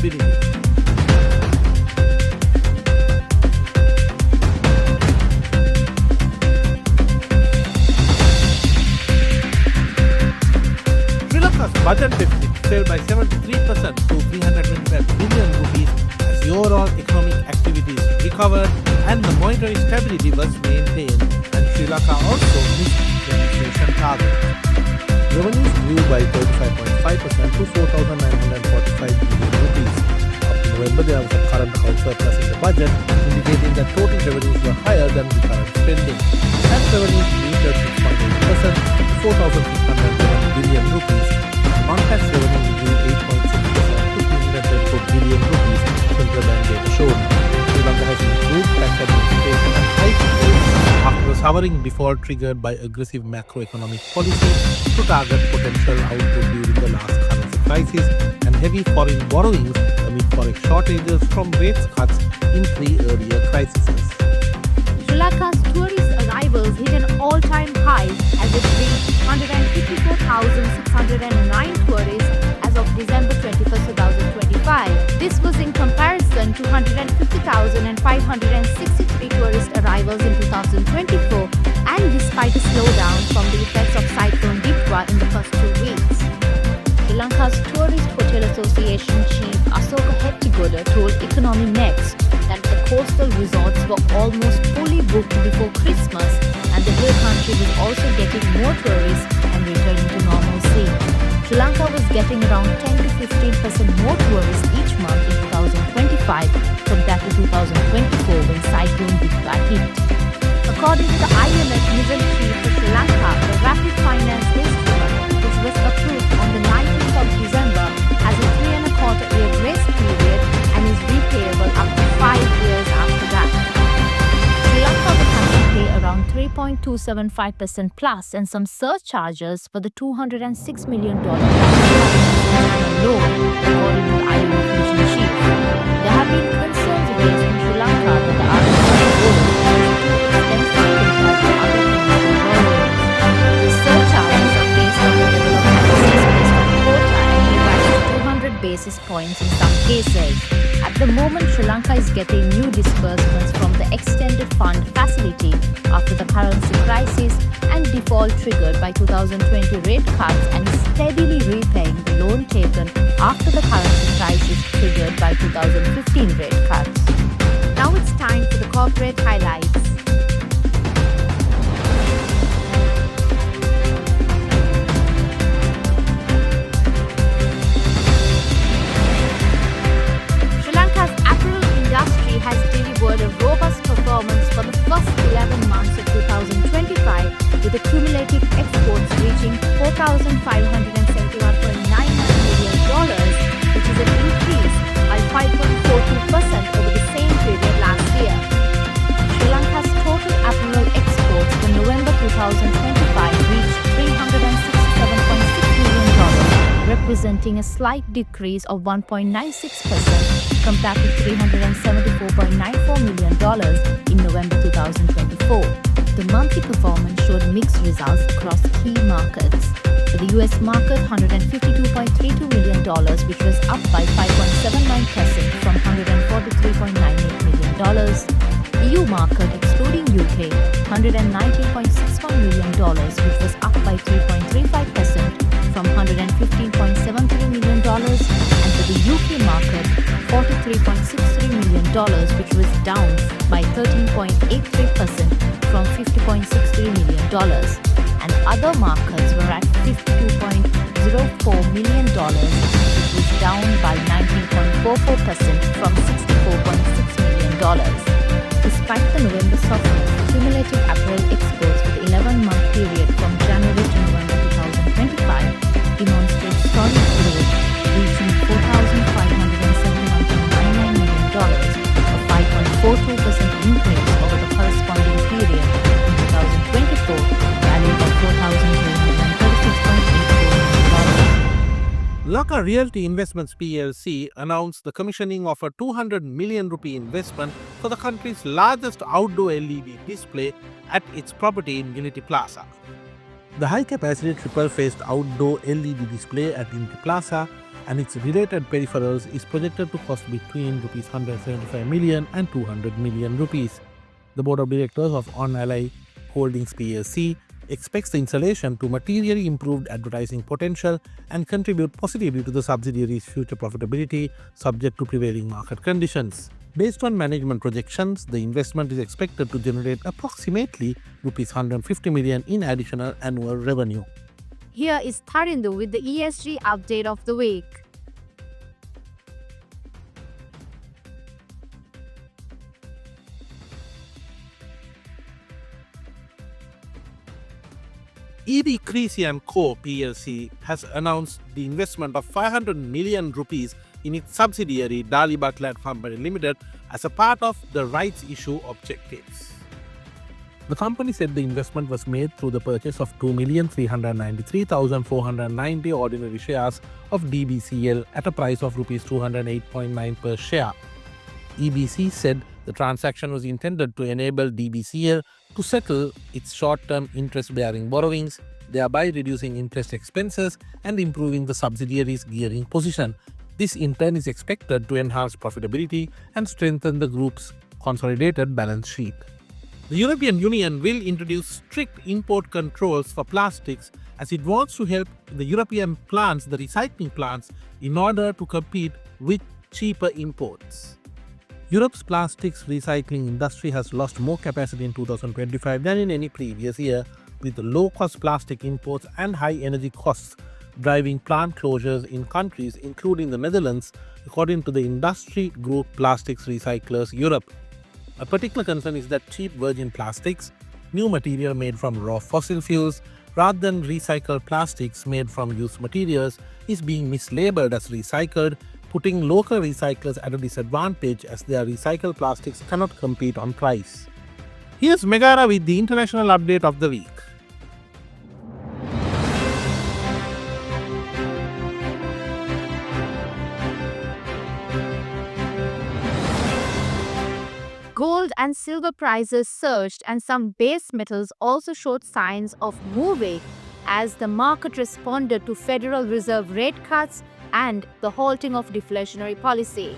stability. Sri Lanka's budget deficit fell by 73% to 325 billion rupees as the overall economic activities recovered and the monetary stability was maintained, and Sri Lanka also missed the inflation target. Revenues grew by 35.5% to 4,945 billion rupees. Up to November, there was a current account surplus in the budget, indicating that total revenues were higher than the current spending. Tax revenues grew 36.8% to 4,611 billion rupees. Non-tax revenues grew 8.6% to 334 billion rupees, central bank data showed. Sri Lanka has improved tax administration and hiked rates after a sovereign default triggered by aggressive macroeconomic policy to target potential output during the last currency crisis and heavy foreign borrowings amid forex shortages from rates cuts in 3 earlier crises. Sri Lanka's tourist arrivals hit an all-time high as it reached 154,609 tourists as of December 21, 2025. This was in comparison to 150,563 tourist arrivals in 2024, and despite a slowdown from the effects of Cyclone Dipwa in the first 2 weeks. Sri Lanka's Tourist Hotel Association chief Asoka Hettigoda told Economy Next that the coastal resorts were almost fully booked before Christmas, and the hill country was also getting more tourists and returning to normalcy. Sri Lanka was getting around 10 to 15% more tourists each month in 2025 compared to 2024 when Cyclone Dipwa hit. According to the IMF Mission Chief for Sri Lanka, the Rapid Finance Instrument, which was approved on the 19th of December, has a 3.25-year grace period and is repayable up to 5 years after that. Sri Lanka will have to pay around 3.275% plus and some surcharges for the $206 million loan, according to the IMF Mission Chief. There have been concerns raised in Sri Lanka that the RBI loan is too expensive compared to other commercial borrowings. The surcharges are based on the level of access based on quota and may rise to 200 basis points in some cases. At the moment, Sri Lanka is getting new disbursements from the Extended Fund Facility after the currency crisis and default triggered by 2020 rate cuts, and is steadily repaying the loan taken after the currency crisis triggered by 2015 rate cuts. Now it's time for the corporate highlights. Industry has delivered a robust performance for the first 11 months of 2025, with the cumulative exports reaching $4,571.99 million, which is an increase by 5.42% over the same period last year. Sri Lanka's total apparel exports for November 2025 reached $367.6 million, representing a slight decrease of 1.96% compared to $374.94 million in November 2024. The monthly performance showed mixed results across key markets. For the US market, $152.32 million, which was up by 5.79% from $143.98 million. EU market, excluding UK, $119.61 million, which was up by 3.35% from $115.73 million, and for the UK market, $43.63 million, which was down by 13.83% from $50.63 million, and other markets were at $52.04 million, which was down by 19.44% from $64.6 million. Despite the November softness, cumulative apparel exports for the 11-month period from January to November 2025 demonstrate solid growth, reaching $4,571.99 million, a 5.42% increase over the corresponding period in 2024, valued at $4,336.84 million. Lanka Realty Investments PLC announced the commissioning of a 200 million rupee investment for the country's largest outdoor LED display at its property in Unity Plaza. The high-capacity triple-faced outdoor LED display at Unity Plaza and its related peripherals is projected to cost between rupees 175 million and 200 million rupees. The Board of Directors of On-Ally Holdings PLC expects the installation to materially improve advertising potential and contribute positively to the subsidiary's future profitability, subject to prevailing market conditions. Based on management projections, the investment is expected to generate approximately rupees 150 million in additional annual revenue. Here is Tharindu with the ESG update of the week. ED Creasy & Co. PLC has announced the investment of 500 million rupees in its subsidiary Dalibut Land Company Limited as a part of the rights issue objectives. The company said the investment was made through the purchase of 2,393,490 ordinary shares of DBCL at a price of Rs 208.9 per share. EBC said the transaction was intended to enable DBCL to settle its short-term interest-bearing borrowings, thereby reducing interest expenses and improving the subsidiary's gearing position. This in turn is expected to enhance profitability and strengthen the group's consolidated balance sheet. The European Union will introduce strict import controls for plastics as it wants to help the European plants, the recycling plants, in order to compete with cheaper imports. Europe's plastics recycling industry has lost more capacity in 2025 than in any previous year, with low-cost plastic imports and high energy costs driving plant closures in countries including the Netherlands, according to the industry group Plastics Recyclers Europe. A particular concern is that cheap virgin plastics, new material made from raw fossil fuels, rather than recycled plastics made from used materials, is being mislabeled as recycled, putting local recyclers at a disadvantage as their recycled plastics cannot compete on price. Here's Megara with the international update of the week. Gold and silver prices surged, and some base metals also showed signs of moving as the market responded to Federal Reserve rate cuts and the halting of deflationary policy.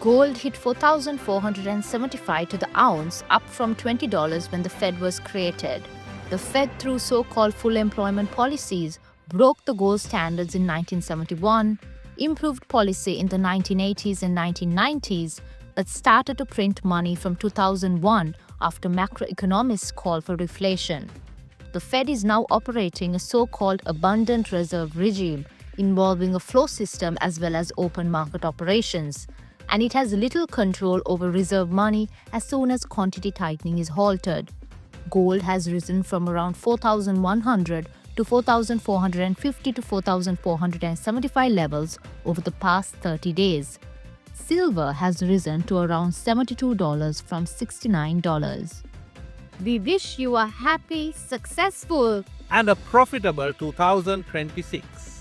Gold hit $4,475 to the ounce, up from $20 when the Fed was created. The Fed, through so-called full employment policies, broke the gold standards in 1971, improved policy in the 1980s and 1990s, but started to print money from 2001 after macroeconomists called for deflation. The Fed is now operating a so-called abundant reserve regime involving a flow system as well as open market operations, and it has little control over reserve money as soon as quantity tightening is halted. Gold has risen from around 4,100 to 4,450 to 4,475 levels over the past 30 days. Silver has risen to around $72 from $69. We wish you a happy, successful, and a profitable 2026.